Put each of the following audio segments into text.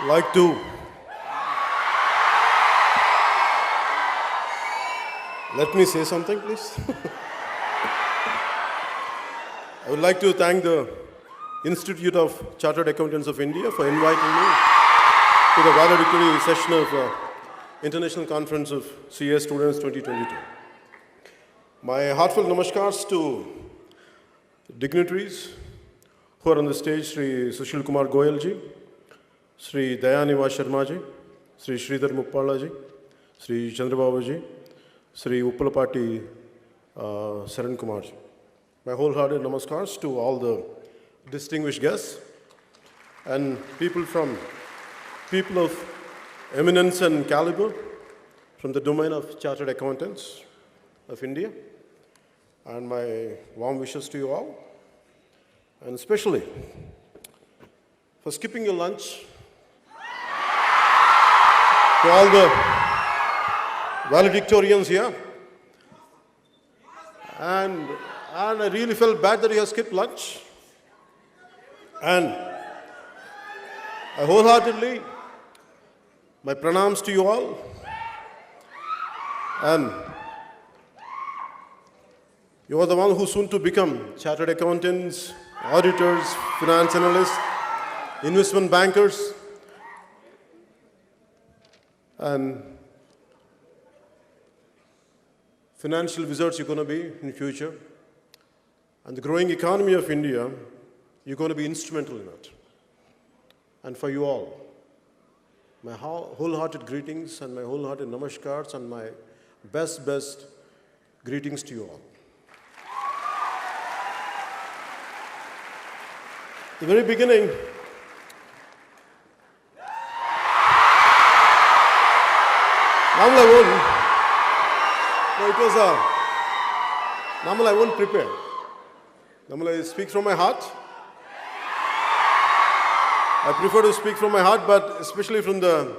like to let me say something, please. I would like to thank the Institute of Chartered Accountants of India for inviting me to the valedictory session of International Conference of CA Students 2022. My heartfelt namaskars to dignitaries who are on the stage, Sri Sushil Kumar Goyal ji, Sri Dayaniva Sharma ji, Sri Sridhar Muppala ji, Sri Chandrababu ji, Sri Uppalapati Saran Kumar ji. My wholehearted namaskars to all the distinguished guests and people of eminence and caliber from the domain of Chartered Accountants of India. And my warm wishes to you all, and especially for skipping your lunch, to all the valedictorians here. And I really felt bad that you have skipped lunch. And I wholeheartedly, my pranams to you all. And you are the one who soon to become chartered accountants, auditors, finance analysts, investment bankers, and financial wizards you're going to be in the future. And the growing economy of India, you're going to be instrumental in it. And for you all, my wholehearted greetings and my wholehearted namaskars and my best greetings to you all. At the very beginning, I won't prepare. Normally I speak from my heart. I prefer to speak from my heart, but especially from the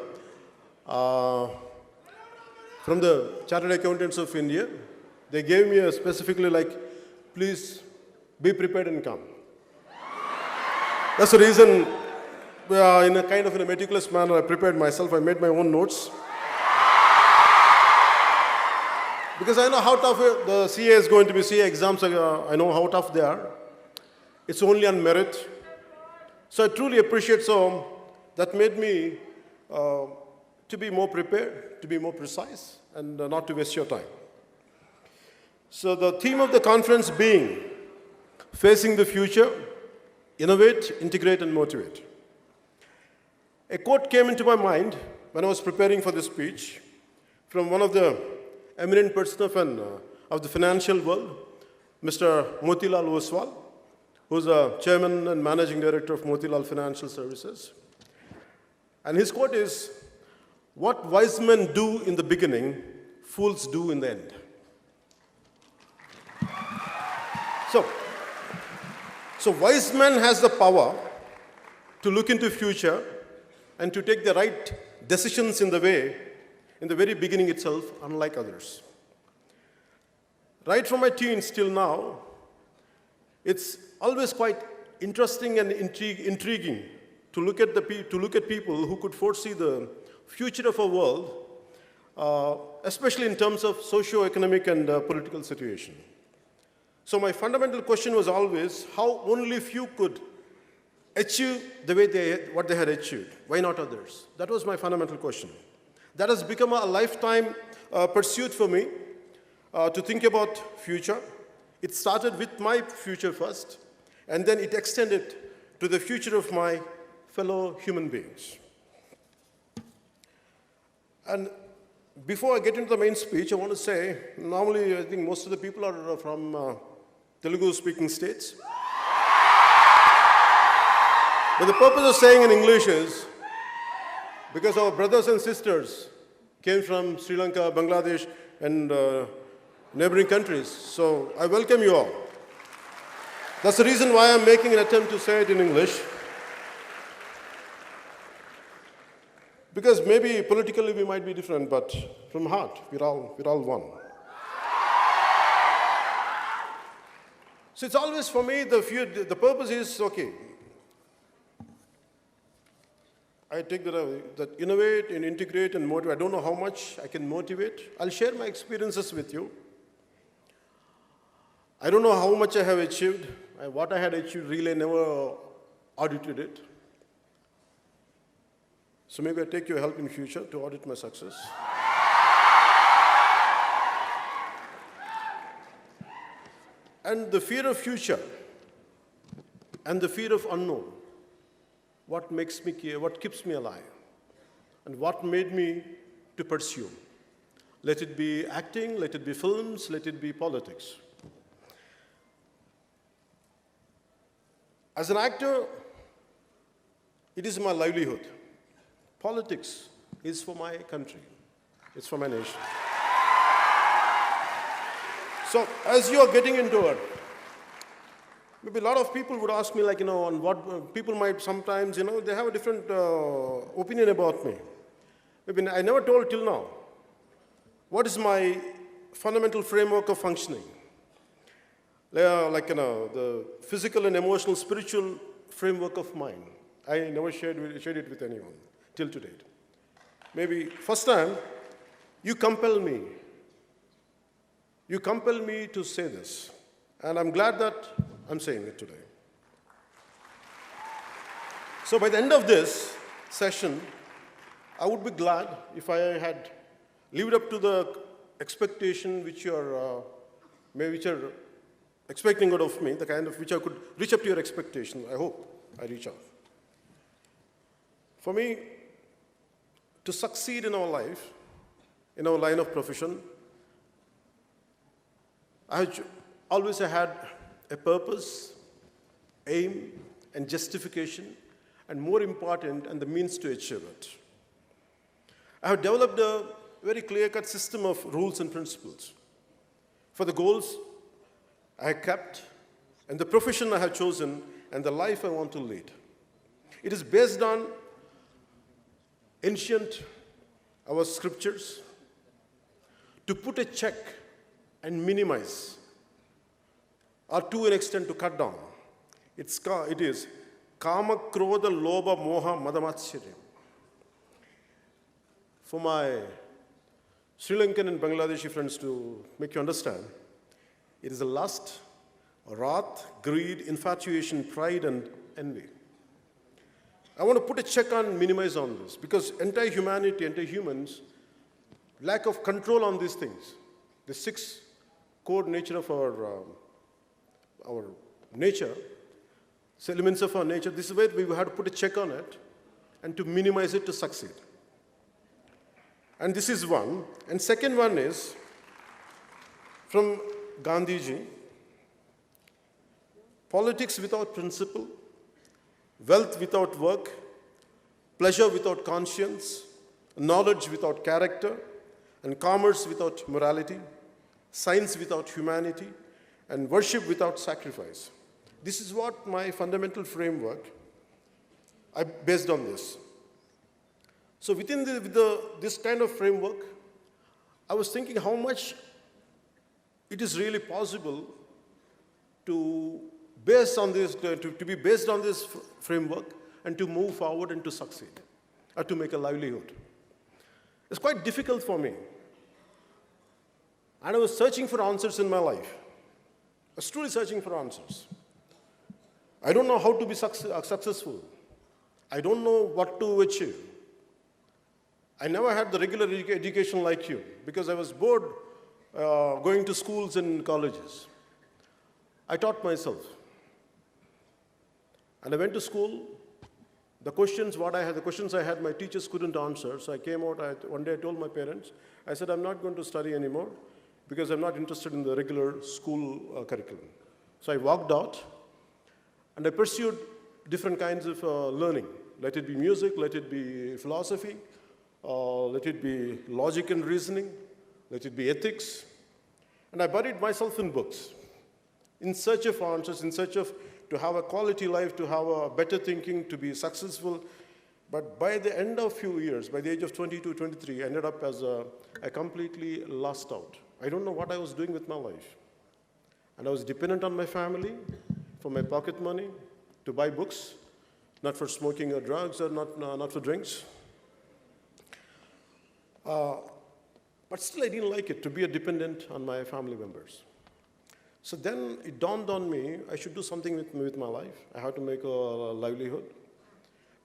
Chartered Accountants of India, they gave me specifically like, please be prepared and come. That's the reason, in a kind of a meticulous manner, I prepared myself. I made my own notes. Because I know how tough the CA is going to be. CA exams, I know how tough they are. It's only on merit. So I truly appreciate that made me to be more prepared, to be more precise, and not to waste your time. So the theme of the conference being Facing the Future, Innovate, Integrate, and Motivate. A quote came into my mind when I was preparing for this speech from one of the eminent persons of the financial world, Mr. Motilal Oswal, who's a chairman and managing director of Motilal Financial Services. And his quote is, "What wise men do in the beginning, fools do in the end." So wise man has the power to look into future and to take the right decisions in the very beginning itself, unlike others. Right from my teens till now, it's always quite interesting and intriguing to look at people who could foresee the future of our world, especially in terms of socio-economic and political situation. So my fundamental question was always how only few could achieve what they had achieved. Why not others? That was my fundamental question. That has become a lifetime pursuit for me to think about future. It started with my future first, and then it extended to the future of my fellow human beings. And before I get into the main speech, I want to say, normally I think most of the people are from Telugu-speaking states. But the purpose of saying in English is because our brothers and sisters came from Sri Lanka, Bangladesh, and neighboring countries. So I welcome you all. That's the reason why I'm making an attempt to say it in English. Because maybe politically we might be different, but from heart, we're all one. So it's always for me, the purpose is, okay, I take that innovate and integrate and motivate. I don't know how much I can motivate. I'll share my experiences with you. I don't know how much I have achieved. What I had achieved, really, I never audited it. So maybe I take your help in future to audit my success. And the fear of future and the fear of unknown, what makes me care, what keeps me alive, and what made me to pursue. Let it be acting, let it be films, let it be politics. As an actor, it is my livelihood. Politics is for my country. It's for my nation. So as you are getting into it, maybe a lot of people would ask me, like, on what people might sometimes, they have a different opinion about me. Maybe I never told till now. What is my fundamental framework of functioning? The physical and emotional, spiritual framework of mine. I never shared it with anyone till to date. Maybe first time, you compel me. You compel me to say this. And I'm glad that I'm saying it today. So by the end of this session, I would be glad if I had lived up to the expectation which you're expecting out of me, the kind of which I could reach up to your expectation. I hope I reach out. For me, to succeed in our life, in our line of profession, I always had a purpose, aim, and justification, and more important, and the means to achieve it. I have developed a very clear-cut system of rules and principles for the goals I have kept, and the profession I have chosen, and the life I want to lead. It is based on ancient, our scriptures, to put a check and minimize, or to an extent to cut down. It is Kama, Krodha, Lobha, Moha, Madamatsyaryam. For my Sri Lankan and Bangladeshi friends to make you understand, it is a lust, wrath, greed, infatuation, pride, and envy. I want to put a check on, minimize on this, because entire humanity, entire humans, lack of control on these things. The six core nature of our nature, elements of our nature, this is where we had to put a check on it and to minimize it to succeed. And this is one. And second one is from Gandhiji: politics without principle, wealth without work, pleasure without conscience, knowledge without character, and commerce without morality, science without humanity, and worship without sacrifice. This is what my fundamental framework, I based on this. So within this kind of framework, I was thinking how much it is really possible to base on this, to be based on this framework and to move forward and to succeed, or to make a livelihood. It's quite difficult for me. And I was searching for answers in my life. I was truly searching for answers. I don't know how to be successful. I don't know what to achieve. I never had the regular education like you, because I was bored going to schools and colleges. I taught myself. And I went to school. The questions I had, my teachers couldn't answer. So I came out, one day I told my parents, I said, I'm not going to study anymore because I'm not interested in the regular school curriculum. So I walked out and I pursued different kinds of learning. Let it be music, let it be philosophy, let it be logic and reasoning, let it be ethics. And I buried myself in books, in search of answers, in search of to have a quality life, to have a better thinking, to be successful. But by the end of few years, by the age of 22, 23, I ended up as I completely lost out. I don't know what I was doing with my life. And I was dependent on my family for my pocket money to buy books, not for smoking or drugs or not for drinks. But still, I didn't like it to be a dependent on my family members. So then it dawned on me, I should do something with my life. I have to make a livelihood.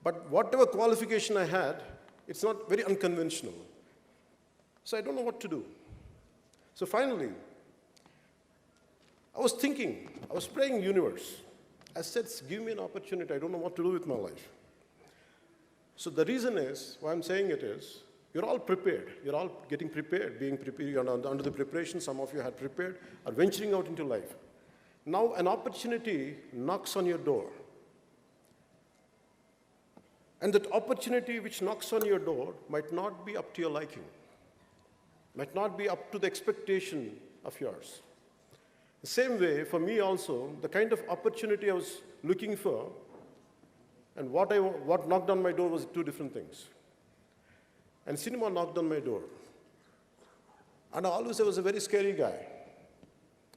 But whatever qualification I had, it's not very unconventional. So I don't know what to do. So finally, I was thinking, I was praying universe. I said, give me an opportunity. I don't know what to do with my life. So the reason is, why I'm saying it is, you're all prepared. You're all getting prepared, being prepared. You're under the preparation. Some of you had prepared, are venturing out into life. Now an opportunity knocks on your door. And that opportunity which knocks on your door might not be up to your liking, might not be up to the expectation of yours. The same way, for me also, the kind of opportunity I was looking for and what knocked on my door was two different things. And cinema knocked on my door. And I was a very scary guy.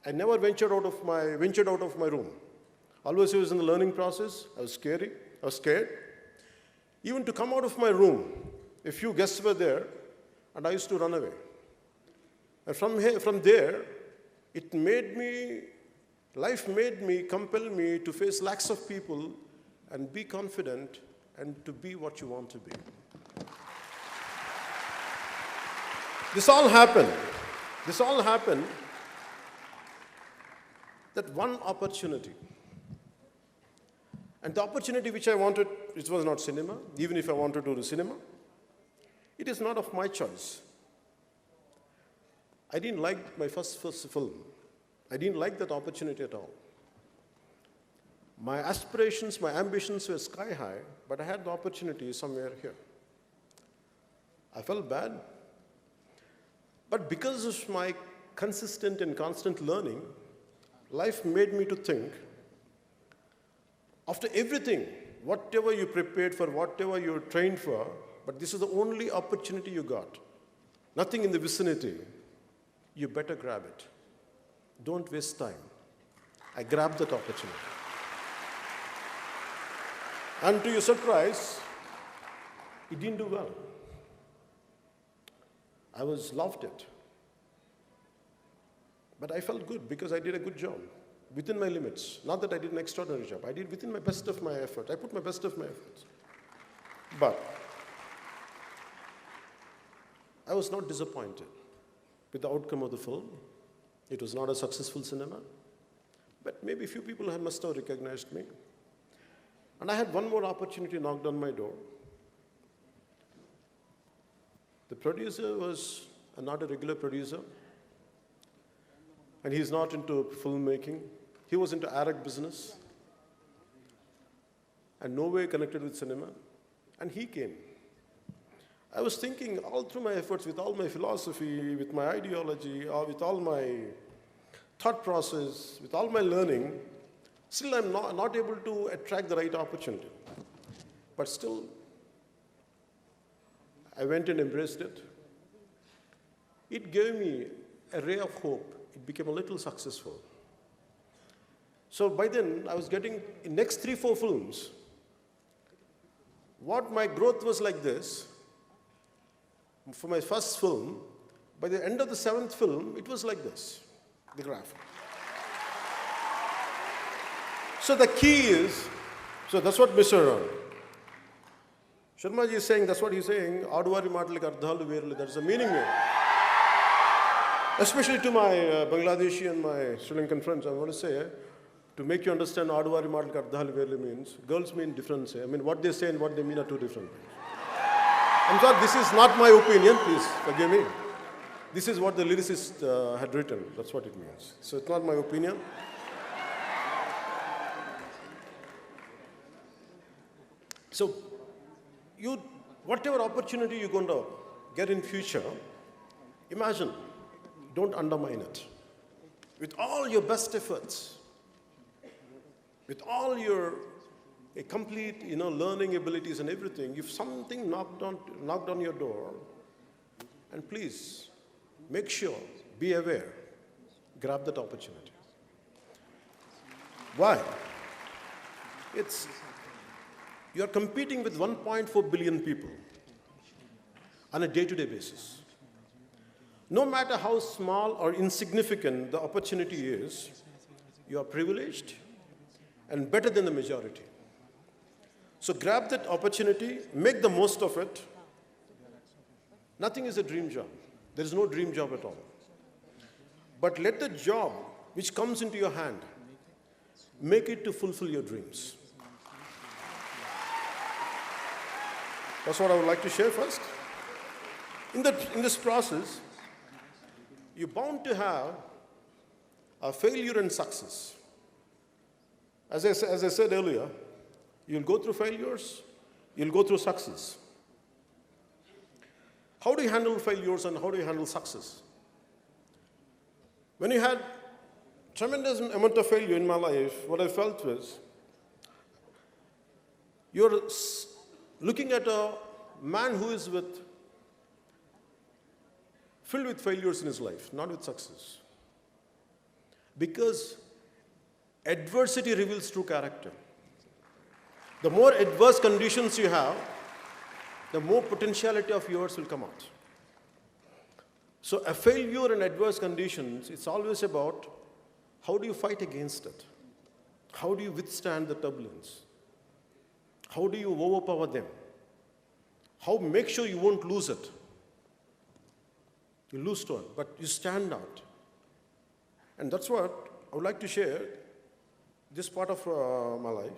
I never ventured out of my room. Always I was in the learning process. I was scared. Even to come out of my room, a few guests were there, and I used to run away. And from there, life made me, compel me to face lakhs of people and be confident and to be what you want to be. This all happened that one opportunity. And the opportunity which I wanted, it was not cinema, even if I wanted to do cinema. It is not of my choice. I didn't like my first film. I didn't like that opportunity at all. My aspirations, my ambitions were sky high, but I had the opportunity somewhere here. I felt bad. But because of my consistent and constant learning, life made me to think, after everything, whatever you prepared for, whatever you trained for, but this is the only opportunity you got, nothing in the vicinity, you better grab it. Don't waste time. I grabbed that opportunity. And to your surprise, it didn't do well. I loved it. But I felt good because I did a good job within my limits. Not that I did an extraordinary job. I did within my best of my effort. I put my best of my efforts. But I was not disappointed with the outcome of the film. It was not a successful cinema. But maybe a few people must have recognized me. And I had one more opportunity knocked on my door. The producer was not a regular producer, and he's not into filmmaking. He was into Arab business, and no way connected with cinema, and he came. I was thinking all through my efforts, with all my philosophy, with my ideology, or with all my thought process, with all my learning, still I'm not able to attract the right opportunity. But still, I went and embraced it. It gave me a ray of hope. It became a little successful. So by then, I was getting, in next 3-4 films, what my growth was like this. For my first film, by the end of the 7th film, it was like this, the graph. So the key is, so that's what Mr. Sharma ji is saying, that's what he's saying, Aduvari Mataliki Ardhalu Verlu, there's a meaning there. Especially to my Bangladeshi and my Sri Lankan friends, I want to say, to make you understand Aduvari Mataliki Ardhalu Verlu means, girls mean different. I mean, what they say and what they mean are two different things. I'm sorry, this is not my opinion, please forgive me. This is what the lyricist had written, that's what it means. So it's not my opinion. So, whatever opportunity you're going to get in future, imagine, don't undermine it. With all your best efforts, with all your complete, learning abilities and everything, if something knocked on your door, and please, make sure, be aware, grab that opportunity. Why? You are competing with 1.4 billion people on a day-to-day basis. No matter how small or insignificant the opportunity is, you are privileged and better than the majority. So grab that opportunity, make the most of it. Nothing is a dream job. There is no dream job at all. But let the job which comes into your hand, make it to fulfill your dreams. That's what I would like to share first. In this process, you're bound to have a failure and success. As I said earlier, you'll go through failures, you'll go through success. How do you handle failures and how do you handle success? When you had tremendous amount of failure in my life, what I felt was, you're looking at a man who is filled with failures in his life, not with success. Because adversity reveals true character. The more adverse conditions you have, the more potentiality of yours will come out. So a failure in adverse conditions, it's always about how do you fight against it? How do you withstand the turbulence? How do you overpower them? How make sure you won't lose it? You lose to it, but you stand out. And that's what I would like to share, this part of my life.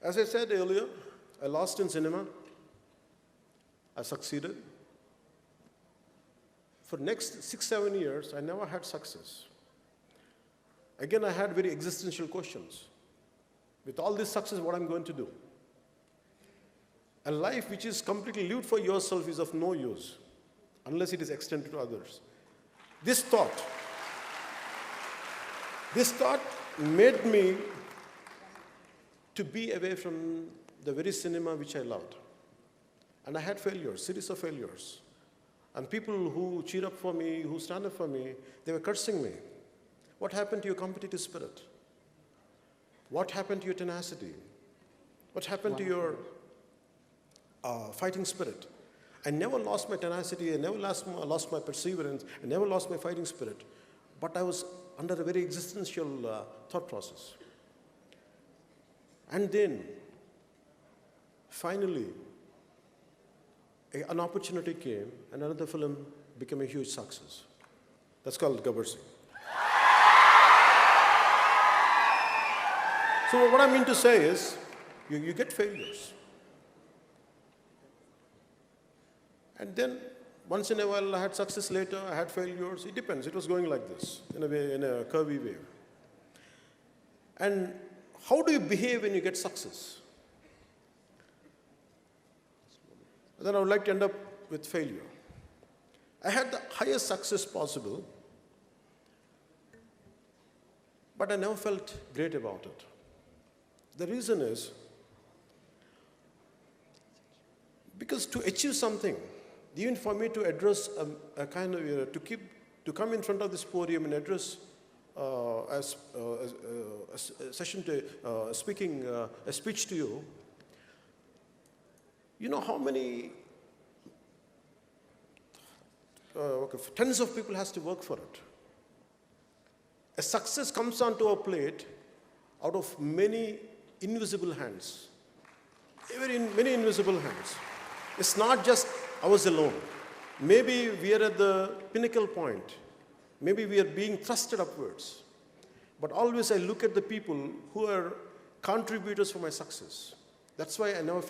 As I said earlier, I lost in cinema. I succeeded. For next 6-7 years, I never had success. Again, I had very existential questions. With all this success, what I'm going to do? A life which is completely lived for yourself is of no use unless it is extended to others. This thought made me to be away from the very cinema which I loved. And I had failures, series of failures. And people who cheer up for me, who stand up for me, they were cursing me. What happened to your competitive spirit? What happened to your tenacity? What happened to your fighting spirit? I never lost my tenacity, I never lost my perseverance, I never lost my fighting spirit. But I was under a very existential thought process. And then, finally, an opportunity came, and another film became a huge success. That's called Gabbar Singh. So what I mean to say is, you get failures. And then, once in a while, I had success later, I had failures. It depends. It was going like this, in a way, in a curvy way. And how do you behave when you get success? Then I would like to end up with failure. I had the highest success possible, but I never felt great about it. The reason is, because to achieve something, even for me to address a kind of, to come in front of this podium and address a speech to you, you know how many tens of people has to work for it. A success comes onto a plate out of many invisible hands. Many invisible hands. It's not just ours alone. Maybe we are at the pinnacle point. Maybe we are being thrusted upwards. But always I look at the people who are contributors for my success. That's why I never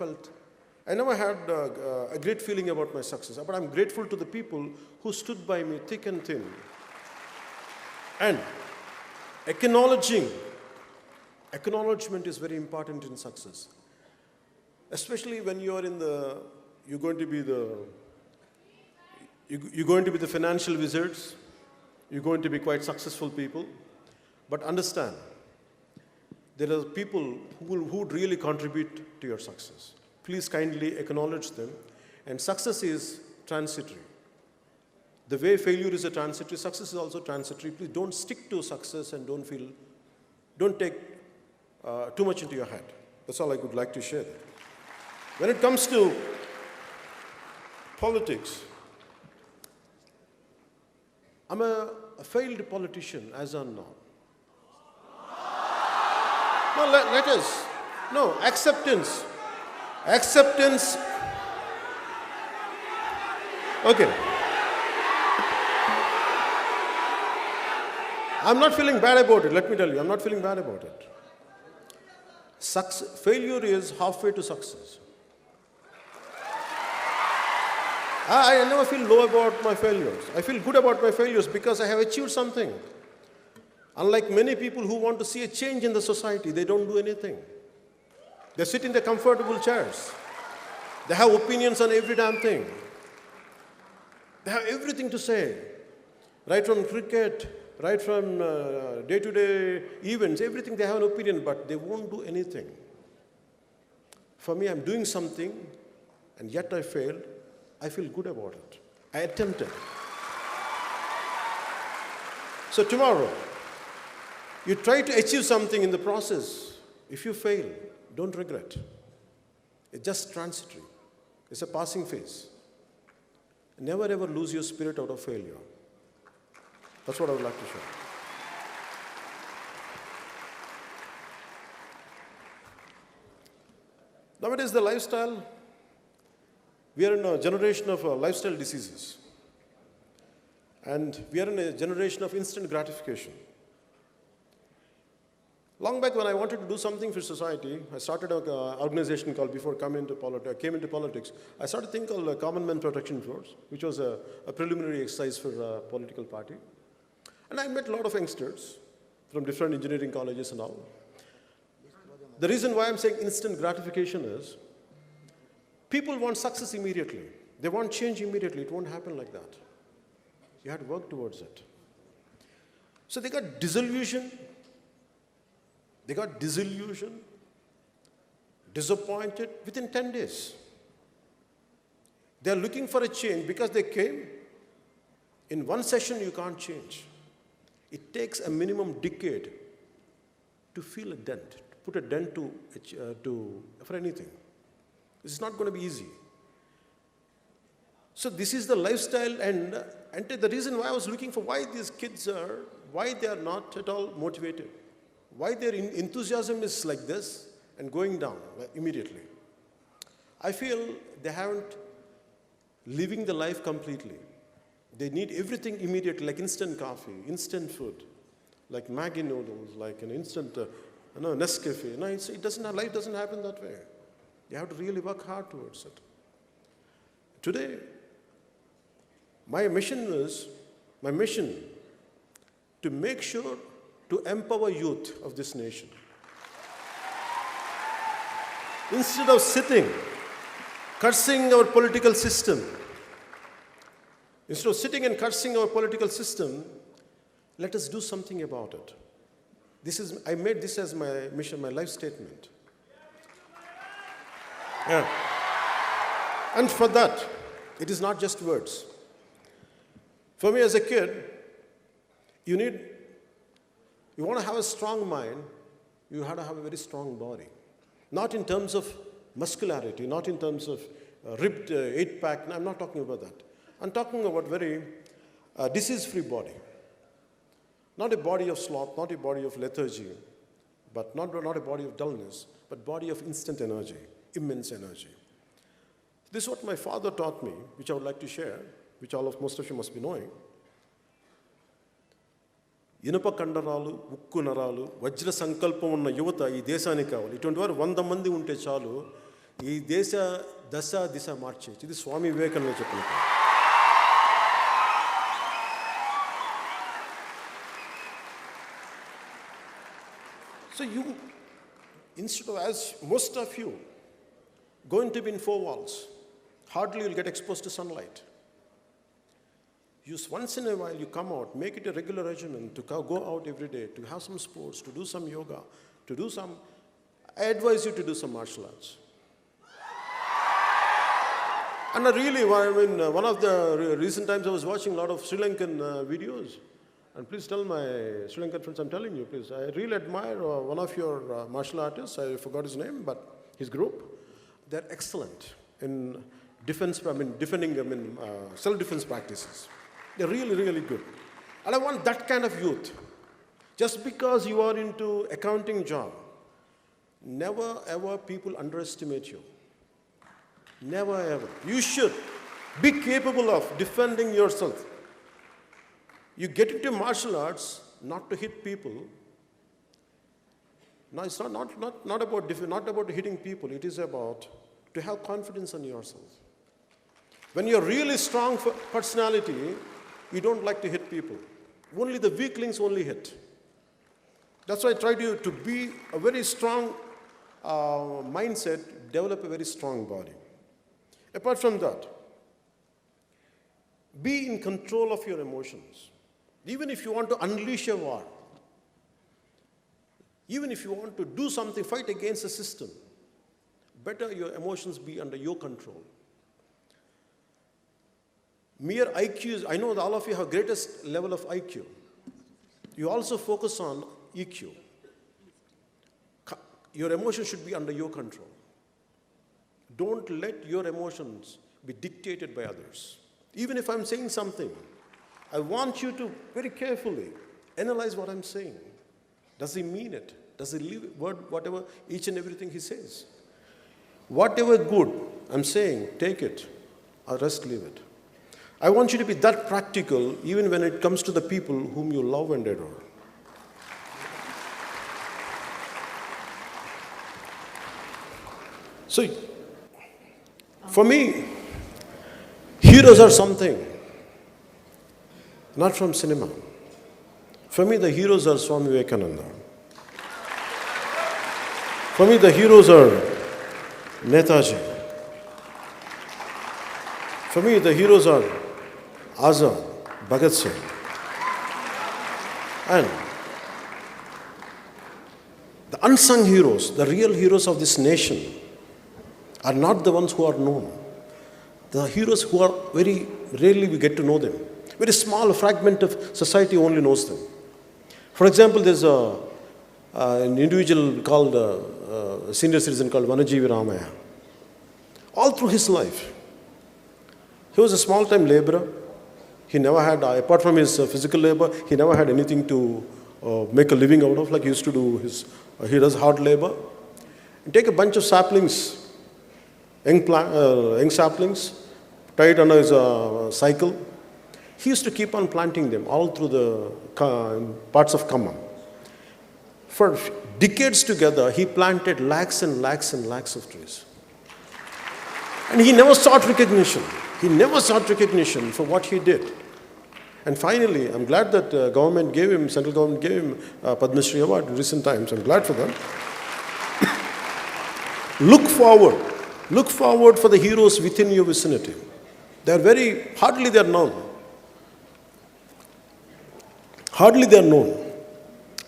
had a great feeling about my success. But I'm grateful to the people who stood by me thick and thin. And acknowledgement is very important in success. Especially when you're going to be the financial wizards. You're going to be quite successful people. But understand, there are people who would really contribute to your success. Please kindly acknowledge them. And success is transitory. The way failure is a transitory, success is also transitory. Please don't stick to success and don't take too much into your head. That's all I would like to share. When it comes to politics, I'm a failed politician as of now. No, let us. No, acceptance. Acceptance. Okay. I'm not feeling bad about it, let me tell you. I'm not feeling bad about it. Failure is halfway to success. I never feel low about my failures. I feel good about my failures because I have achieved something. Unlike many people who want to see a change in the society, they don't do anything. They sit in their comfortable chairs. They have opinions on every damn thing. They have everything to say. Right from cricket, right from day-to-day events, everything they have an opinion, but they won't do anything. For me, I'm doing something, and yet I failed. I feel good about it. I attempted. So tomorrow, you try to achieve something in the process. If you fail, don't regret. It's just transitory. It's a passing phase. Never ever lose your spirit out of failure. That's what I would like to share. Nowadays, the lifestyle, we are in a generation of lifestyle diseases. And we are in a generation of instant gratification. Long back when I wanted to do something for society, I started an organization called, before I came into politics, I started a thing called Common Man Protection Force, which was a preliminary exercise for a political party. And I met a lot of youngsters from different engineering colleges and all. The reason why I'm saying instant gratification is, people want success immediately. They want change immediately. It won't happen like that. You have to work towards it. So they got disillusioned. They got disillusioned, disappointed within 10 days. They are looking for a change because they came. In one session, you can't change. It takes a minimum decade to feel a dent, to put a dent for anything. This is not going to be easy. So this is the lifestyle, and the reason why I was looking for why these kids why they are not at all motivated. Why their enthusiasm is like this and going down immediately. I feel they haven't living the life completely. They need everything immediately, like instant coffee, instant food, like Maggi noodles, like an instant Nescafe. No, life doesn't happen that way. You have to really work hard towards it. Today, my mission to make sure to empower youth of this nation. Instead of sitting, cursing our political system, let us do something about it. I made this as my mission, my life statement. Yeah. And for that, it is not just words. For me as a kid, you want to have a strong mind, you have to have a very strong body. Not in terms of muscularity, not in terms of ripped 8-pack. No, I'm not talking about that. I'm talking about very disease-free body. Not a body of sloth, not a body of lethargy, but not a body of dullness, but body of instant energy, immense energy. This is what my father taught me, which I would like to share, which most of you must be knowing. ఇనుప కండరాలు, ఉక్కు నరాలు, వజ్ర సంకల్పం ఉన్న యువత ఈ దేశానికి కావాలి. ఇటువంటి వారు 100 మంది ఉంటే చాలు ఈ దేశ దిశ మార్చేయచ్చు. ఇది స్వామి వివేకానంద చెప్పినట్టు. So instead of, as most of you, going to be in 4 walls, hardly you'll get exposed to sunlight. Once in a while you come out, make it a regular regimen to go out every day, to have some sports, to do some yoga, I advise you to do some martial arts. And I really, I mean, one of the recent times I was watching a lot of Sri Lankan videos. And please tell my Sri Lankan friends, I'm telling you, please. I really admire one of your martial artists. I forgot his name, but his group. They're excellent in defending, self-defense practices. They're really, really good. And I want that kind of youth. Just because you are into accounting job, never ever people underestimate you. Never ever. You should be capable of defending yourself. You get into martial arts not to hit people. No, it's not about hitting people. It is about to have confidence in yourself. When you're really strong for personality, you don't like to hit people. Only the weaklings only hit. That's why I try to be a very strong mindset, develop a very strong body. Apart from that, be in control of your emotions. Even if you want to unleash a war, even if you want to do something, fight against the system, better your emotions be under your control. Mere IQ, I know that all of you have greatest level of IQ. You also focus on EQ. Your emotions should be under your control. Don't let your emotions be dictated by others. Even if I'm saying something, I want you to very carefully analyze what I'm saying. Does he mean it? Does he live whatever, each and everything he says? Whatever good I'm saying, take it, or rest leave it. I want you to be that practical even when it comes to the people whom you love and adore. So, for me, heroes are something, not from cinema. For me, the heroes are Swami Vivekananda. For me, the heroes are Netaji. For me, the heroes are Azad, Bhagat Singh. And the unsung heroes, the real heroes of this nation, are not the ones who are known. The heroes who are very rarely we get to know them. Very small fragment of society only knows them. For example, there's an individual called, a senior citizen called Vanajeevi Ramaya. All through his life, he was a small-time laborer. He never had, apart from his physical labor, he never had anything to make a living out of, like he used to do he does hard labor. You take a bunch of saplings, young saplings, tie it under his cycle. He used to keep on planting them all through the parts of Khammam. For decades together, he planted lakhs and lakhs and lakhs of trees. And he never sought recognition. He never sought recognition for what he did. And finally, I'm glad that central government gave him Padma Shri Award in recent times. I'm glad for that. Look forward. Look forward for the heroes within your vicinity. Hardly they are known. Hardly they are known.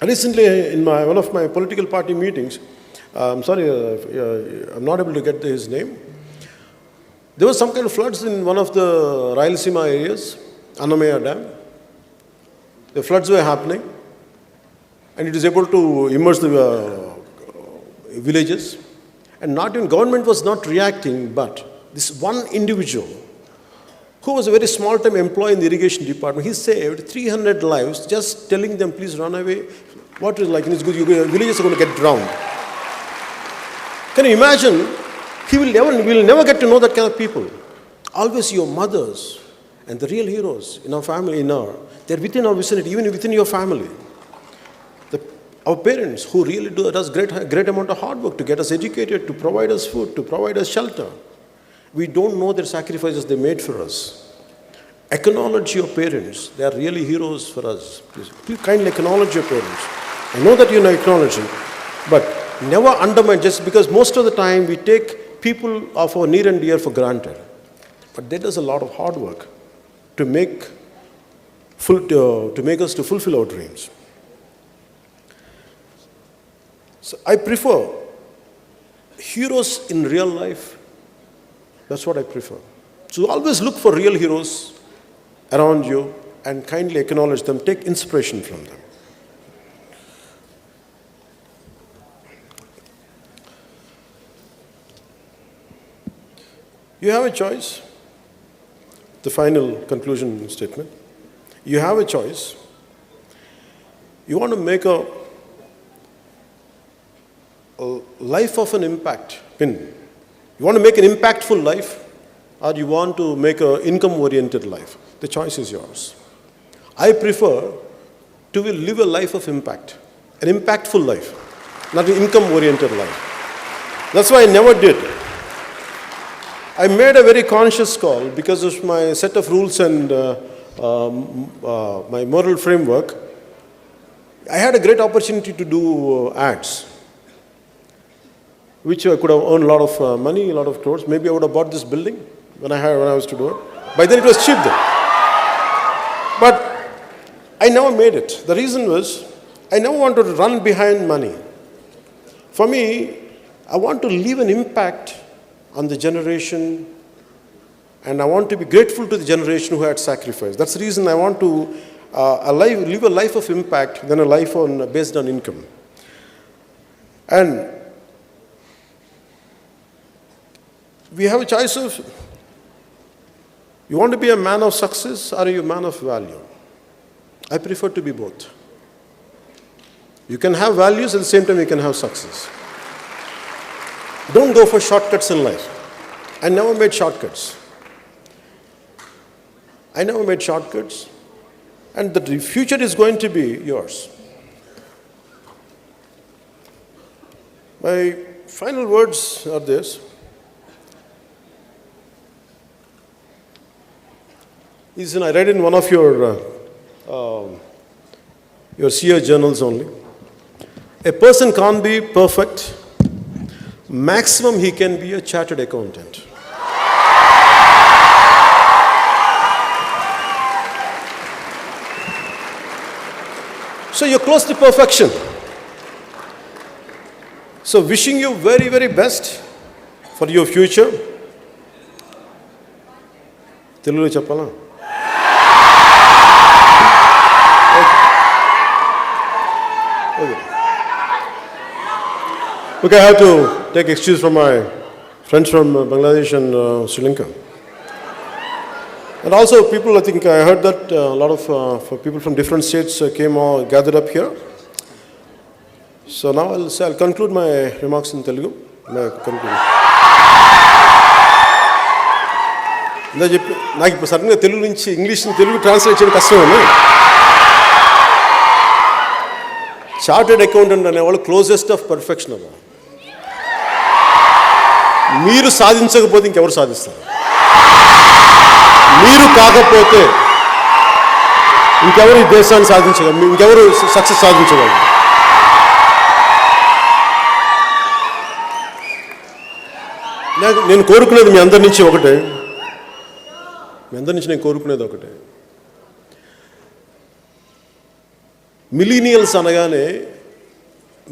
Recently, in one of my political party meetings, I'm sorry, I'm not able to get his name. There was some kind of floods in one of the Rayalaseema areas, Annamaya Dam. The floods were happening, and it is able to immerse the villages. And not even government was not reacting, but this one individual, who was a very small-time employee in the irrigation department, he saved 300 lives just telling them, please run away. What is like, your villages are going to get drowned. Can you imagine? We will never get to know that kind of people. Always your mothers and the real heroes in our family, they're within our vicinity, even within your family. Our parents who really does great amount of hard work to get us educated, to provide us food, to provide us shelter. We don't know their sacrifices they made for us. Acknowledge your parents. They are really heroes for us. Please kindly acknowledge your parents. I know that you know acknowledging, but never undermine, just because most of the time we take people of our near and dear for granted. But there is a lot of hard work to make us to fulfill our dreams. So I prefer heroes in real life. That's what I prefer. So always look for real heroes around you and kindly acknowledge them, take inspiration from them. You have a choice. The final conclusion statement. You have a choice. You want to make a life of an impact. You want to make an impactful life, or you want to make an income-oriented life. The choice is yours. I prefer to live a life of impact, an impactful life, not an income-oriented life. That's why I never did. I made a very conscious call because of my set of rules and my moral framework. I had a great opportunity to do ads, which I could have earned a lot of money, a lot of crores. Maybe I would have bought this building when I was to do it. By then it was cheap then. But I never made it. The reason was I never wanted to run behind money. For me, I want to leave an impact on the generation, and I want to be grateful to the generation who had sacrificed. That's the reason I want to live a life of impact than a life based on income. And we have a choice of, you want to be a man of success or are you a man of value? I prefer to be both. You can have values, at the same time you can have success. Don't go for shortcuts in life. I never made shortcuts. And the future is going to be yours. My final words are this. I read in one of your SEER journals only. A person can't be perfect. Maximum he can be a chartered accountant. So you're close to perfection. So wishing you very, very best for your future. Telugu cheppala? Okay, I have to take excuse from my friends from Bangladesh and Sri Lanka. And also people, I think I heard that a lot of people from different states came all gathered up here. So now I'll conclude my remarks in Telugu. నాకు ఇప్పుడు సడన్గా తెలుగు నుంచి English Telugu translate చేయడం కష్టమేనా? Chartered accountant అనేవాళ్ళు closest of perfection అవ్వ. మీరు సాధించకపోతే ఇంకెవరు సాధిస్తారు? మీరు కాకపోతే ఇంకెవరు ఈ దేశాన్ని సాధించగలరు? ఇంకెవరు సక్సెస్ సాధించగలరు? నేను కోరుకునేది మీ అందరి నుంచి ఒకటే. నేను కోరుకునేది ఒకటే. మిలీనియల్స్ అనగానే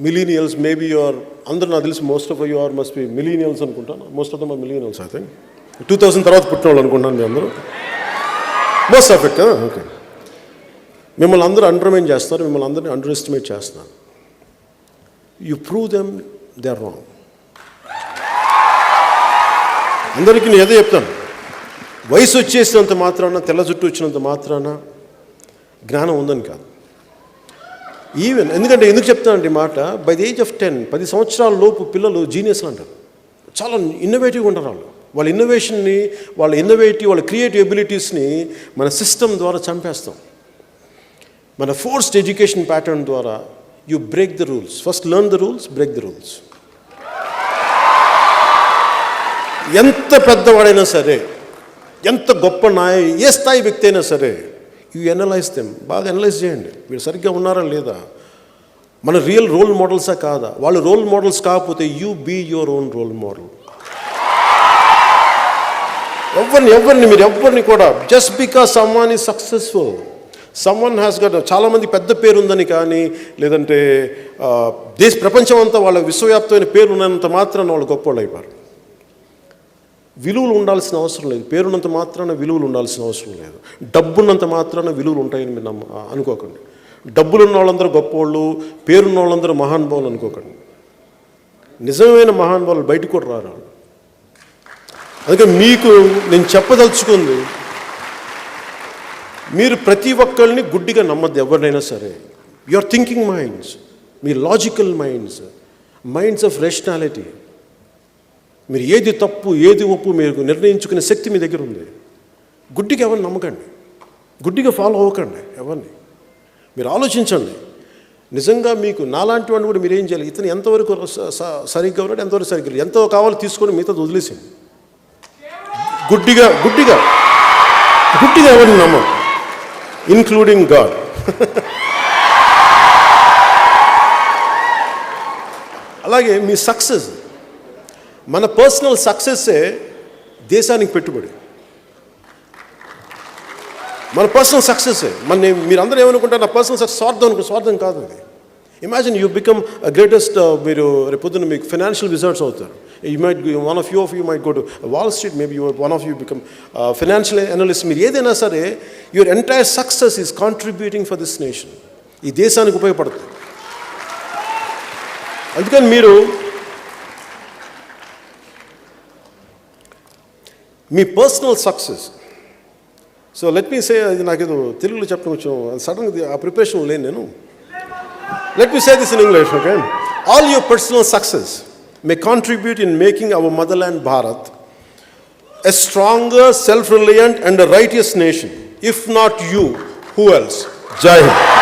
మిలీనియల్స్ మేబీ యువర్ అందరూ నాకు తెలిసి most of you are must be millennials అనుకుంటాను. Most of them are millennials I think. 2000 తర్వాత పుట్టిన వాళ్ళు అనుకుంటాను మీ అందరూ. మోస్ట్ ఆఫ్ ఇట్ కదా. ఓకే. మిమ్మల్ని అందరూ అండర్మైన్ చేస్తారు, మిమ్మల్ని అందరినీ అండర్ ఎస్టిమేట్ చేస్తున్నారు. You prove them they are wrong. అందరికీ నేను ఏదో చెప్తాను, వయసు వచ్చేసినంత మాత్రాన, తెల్ల జుట్టు వచ్చినంత మాత్రాన జ్ఞానం ఉందని కాదు. ఈవెన్ ఎందుకు చెప్తానంటే ఈ మాట, బై ది ఏజ్ ఆఫ్ 10 సంవత్సరాల లోపు పిల్లలు జీనియస్లు అంటారు. చాలా ఇన్నోవేటివ్గా ఉంటారు వాళ్ళ ఇన్నోవేషన్ని, వాళ్ళ క్రియేటివ్ ఎబిలిటీస్ని మన సిస్టమ్ ద్వారా చంపేస్తాం. మన ఫోర్స్డ్ ఎడ్యుకేషన్ ప్యాటర్న్ ద్వారా you break the rules. First learn the rules, break the rules. ఎంత పెద్దవాడైనా సరే, ఎంత గొప్ప ఏ స్థాయి వ్యక్తి అయినా సరే, యూ ఎనలైజ్ దెమ్. బాగా ఎనలైజ్ చేయండి, వీళ్ళు సరిగ్గా ఉన్నారా లేదా, మన రియల్ రోల్ మోడల్సా కాదా. వాళ్ళు రోల్ మోడల్స్ కాకపోతే you be your own role model. మీరు ఎవరిని కూడా just because someone is successful, someone has got, చాలామంది పెద్ద పేరు ఉందని కానీ, లేదంటే ప్రపంచం అంతా వాళ్ళ విశ్వవ్యాప్తమైన పేరు ఉన్నంత మాత్రాన వాళ్ళు గొప్ప వాళ్ళు అయిపోయారు. విలువలు ఉండాల్సిన అవసరం లేదు. పేరున్నంత మాత్రాన విలువలు ఉండాల్సిన అవసరం లేదు. డబ్బున్నంత మాత్రాన విలువలు ఉంటాయని మీరు అనుకోకండి. డబ్బులు ఉన్న వాళ్ళందరూ గొప్పవాళ్ళు, పేరున్న వాళ్ళందరూ మహానుభావులు అనుకోకండి. నిజమైన మహానుభావులు బయటకు కూడా రారు. అందుకే మీకు నేను చెప్పదలుచుకుంది, మీరు ప్రతి ఒక్కరిని గుడ్డిగా నమ్మద్దు. ఎవరినైనా సరే, your thinking minds, me logical minds of rationality, మీరు ఏది తప్పు ఏది ఒప్పు మీరు నిర్ణయించుకునే శక్తి మీ దగ్గర ఉంది. గుడ్డిగా ఎవరిని నమ్మకండి, గుడ్డిగా ఫాలో అవ్వకండి ఎవరిని. మీరు ఆలోచించండి. నిజంగా మీకు నాలాంటి వాడిని కూడా మీరు ఏం చేయాలి, ఇతను ఎంతవరకు సరిగ్గా ఉన్నాడు, ఎంతవరకు సరిగ్గా లేదు, ఎంతో కావాలో తీసుకొని మిగతా వదిలేసింది. గుడ్డిగా గుడ్డిగా గుడ్డిగా ఎవరిని నమ్మం, ఇన్క్లూడింగ్ గాడ్. అలాగే మీ సక్సెస్, మన పర్సనల్ సక్సెస్సే దేశానికి పెట్టుబడి. మన పర్సనల్ సక్సెస్సే మీరందరూ ఏమనుకుంటారు, నా పర్సనల్ సక్సెస్ స్వార్థం కాదు అది. ఇమాజిన్ యూ బికమ్ గ్రేటెస్ట్, మీరు రేపొద్దున మీకు ఫైనాన్షియల్ విజర్డ్స్ అవుతారు. You might one of you might go to Wall Street, maybe one of you become financial analyst. మీరు ఏదైనా సరే, your entire success is contributing for this nation. ఈ దేశానికి ఉపయోగపడుతుంది. అందుకని మీరు మీ personal success, so let me say, అది నాకేదో తెలుగులో చెప్పడం కొంచెం సడన్గా ఆ ప్రిపరేషన్ లేను నేను. Let me say this in English, okay? All your personal success may contribute in making our motherland Bharat a stronger, self-reliant and a righteous nation. If not you, who else? Jai Hind.